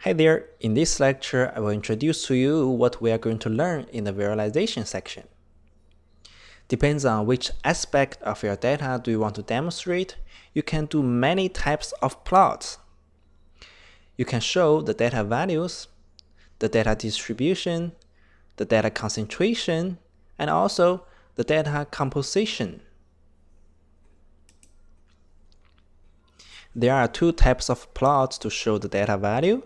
Hi there, in this lecture I will introduce to you what we are going to learn in the visualization section. Depends on which aspect of your data do you want to demonstrate, you can do many types of plots. You can show the data values, the data distribution, the data concentration, and also the data composition. There are two types of plots to show the data value.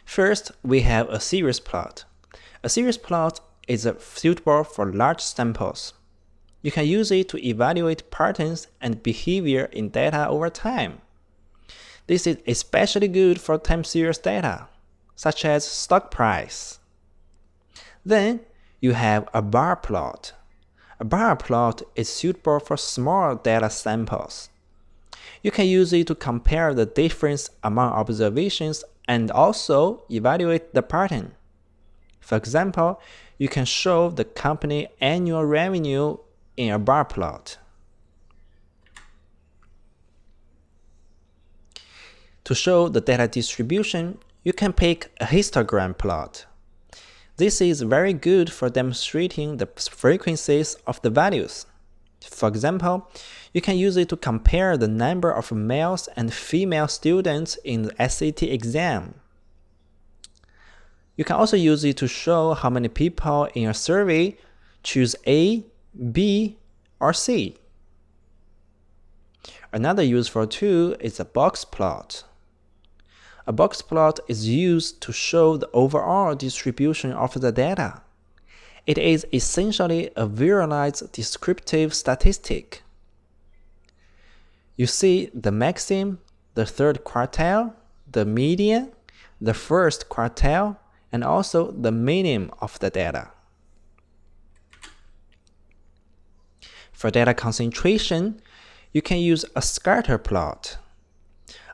First, we have a series plot. A series plot is suitable for large samples. You can use it to evaluate patterns and behavior in data over time. This is especially good for time series data, such as stock price. Then, you have a bar plot. A bar plot is suitable for small data samples. You can use it to compare the difference among observations and also evaluate the pattern. For example, you can show the company annual revenue in a bar plot. To show the data distribution, you can pick a histogram plot. This is very good for demonstrating the frequencies of the values. For example, you can use it to compare the number of males and female students in the SAT exam. You can also use it to show how many people in a survey choose A, B, or C. Another useful tool is a box plot. A box plot is used to show the overall distribution of the data. It is essentially a visualized descriptive statistic. You see the maximum, the third quartile, the median, the first quartile, and also the minimum of the data. For data concentration, you can use a scatter plot.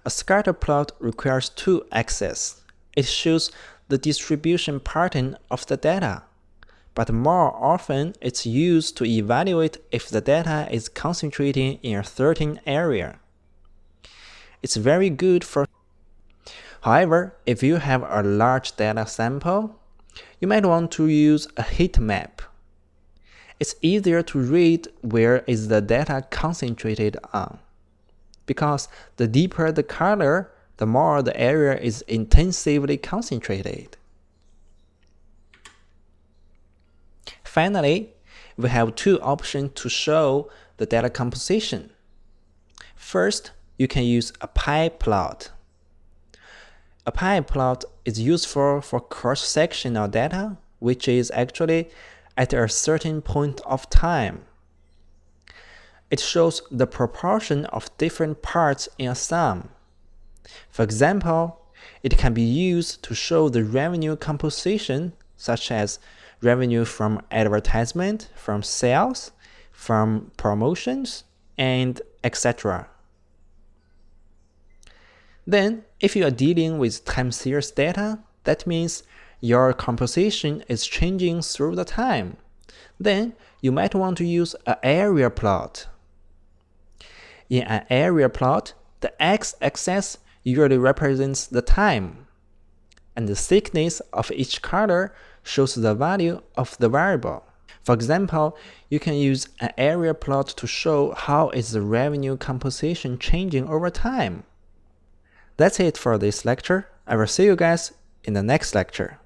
A scatter plot requires two axes. It shows the distribution pattern of the data, but more often it's used to evaluate if the data is concentrating in a certain area. It's very good for. However, if you have a large data sample, you might want to use a heat map. It's easier to read where is the data concentrated on, because the deeper the color, the more the area is intensively concentrated. Finally, we have two options to show the data composition. First, you can use a pie plot. A pie plot is useful for cross-sectional data, which is actually at a certain point of time. It shows the proportion of different parts in a sum. For example, it can be used to show the revenue composition, such as revenue from advertisement, from sales, from promotions, and etc. Then, if you are dealing with time series data, that means your composition is changing through the time. Then, you might want to use an area plot. In an area plot, the x-axis usually represents the time, and the thickness of each color shows the value of the variable. For example, you can use an area plot to show how is the revenue composition changing over time. That's it for this lecture. I will see you guys in the next lecture.